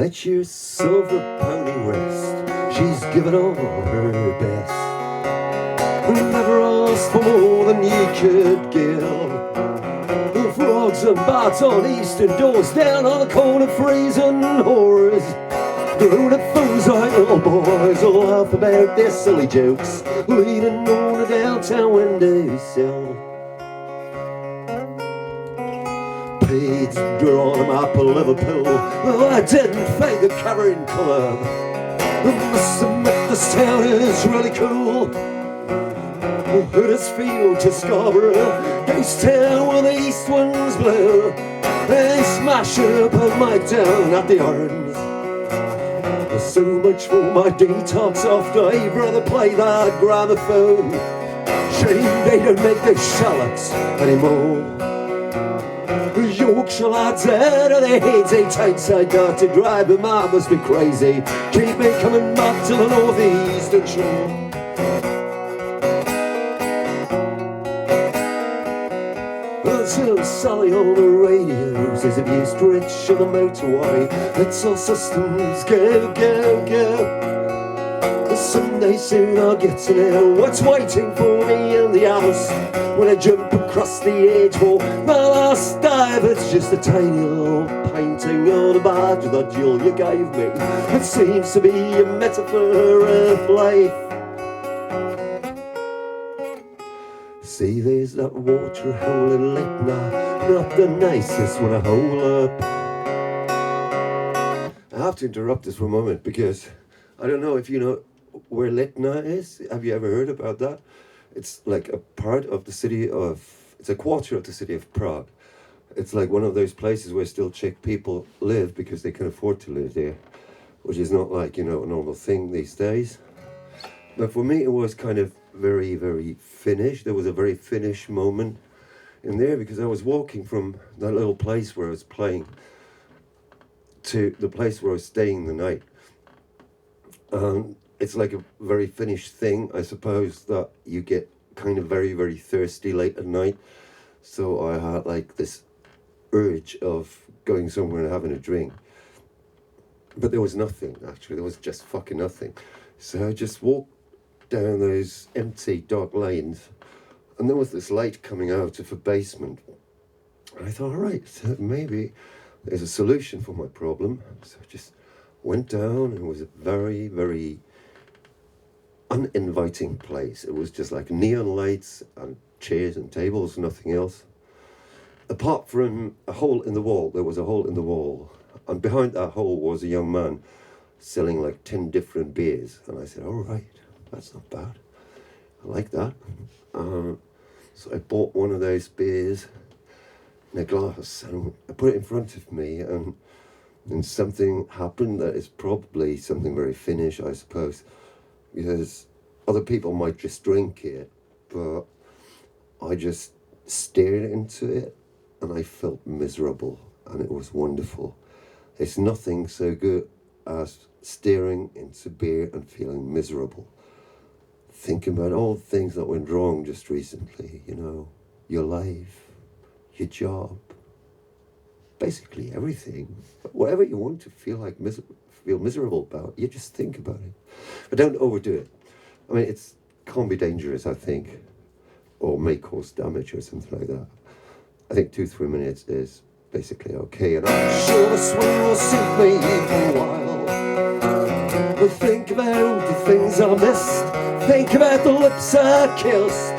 Let yourself a pony rest. She's given all her best. Never asked for more than you could give. The frogs and bats on eastern doors, down on the corner freezing horrors. Grown-up fools like little boys will laugh about their silly jokes, leaning on a downtown windowsill. Paid to draw them up a Liverpool, though I didn't fake the Cavern Club. I must admit this town is really cool. Huddersfield to Scarborough, ghost town where the east winds blow. They smash up and mic down at the Arms. There's so much for my detox after I'd rather play that gramophone. Shame they don't make those shallots anymore. Yorkshire lads out of their heads, 8 times I got to drive, but man must be crazy. Keep me coming back to the northeastern shore. So Sally on the radio says if you stretch on the motorway, it's all systems go, go, go. Someday soon I'll get to know what's waiting for me in the house when I jump across the edge wall. My last dive, it's just a tiny little painting on a badge that Jill you gave me. It seems to be a metaphor of life. See, there's that water hole in Letna, not the nicest when I hole up. I have to interrupt this for a moment because I don't know if you know where Letna is. Have you ever heard about that? It's like a part of the city of, it's a quarter of the city of Prague. It's like one of those places where still Czech people live because they can afford to live there, which is not like, you know, a normal thing these days. But for me, it was kind of very, very Finnish. There was a very Finnish moment in there because I was walking from that little place where I was playing to the place where I was staying the night. It's like a very Finnish thing, I suppose, that you get kind of very, very thirsty late at night. So I had like this urge of going somewhere and having a drink. But there was nothing, actually. There was just fucking nothing. So I just walked down those empty, dark lanes, and there was this light coming out of a basement. And I thought, all right, so maybe there's a solution for my problem. So I just went down, and it was a very, very uninviting place. It was just like neon lights and chairs and tables, nothing else. Apart from a hole in the wall, there was a hole in the wall. And behind that hole was a young man selling like 10 different beers. And I said, all right, that's not bad. I like that. So I bought one of those beers in a glass and I put it in front of me, and something happened that is probably something very Finnish, I suppose, because other people might just drink it, but I just stared into it and I felt miserable, and it was wonderful. There's nothing so good as staring into beer and feeling miserable. Thinking about all the things that went wrong just recently, you know, your life, your job, basically everything. Whatever you want to feel like feel miserable about, you just think about it. But don't overdo it. I mean, it can't be dangerous, I think, or may cause damage or something like that. I think 2-3 minutes is basically okay, and I'm sure this one will suit me for a while. But think about the things I missed. Think about the lips I kissed.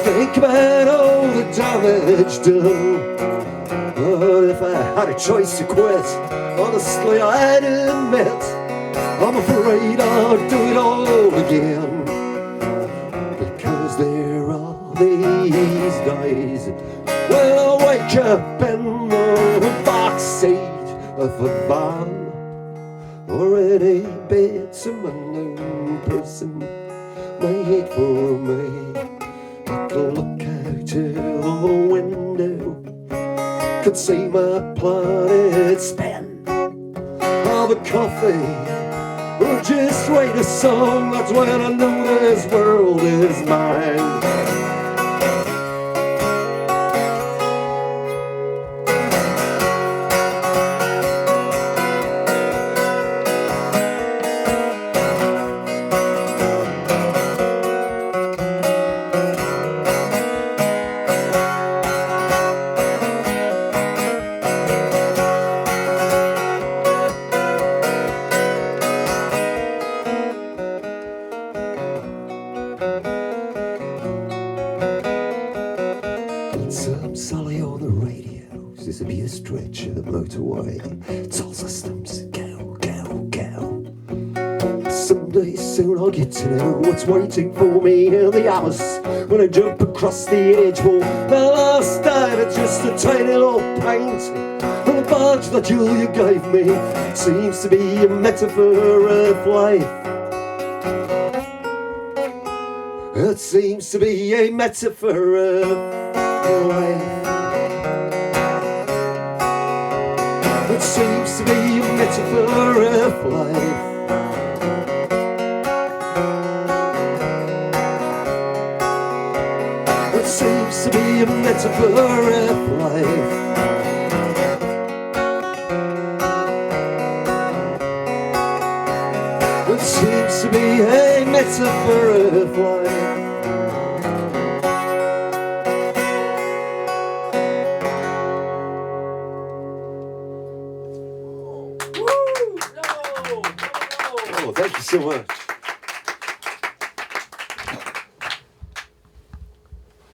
Think about all the damage done. But if I had a choice to quit, honestly I'd admit I'm afraid I'll do it all again. Because there are these days when I wake up in the backseat of a van, or any bits of my known person made for me. I could look out to the window, could see my planet spin. Have a coffee, or just write a song. That's when I know this world is mine. away. All systems go, go, go. Someday soon I'll get to know what's waiting for me in the hours when I jump across the edge for the last time. It's just a tiny little painting on the bunch that Julia gave me. It seems to be a metaphor of life. It seems to be a metaphor of life. It seems to be a metaphor of life. It seems to be a metaphor of life. It seems to be a metaphor of life. Oh, thank you so much.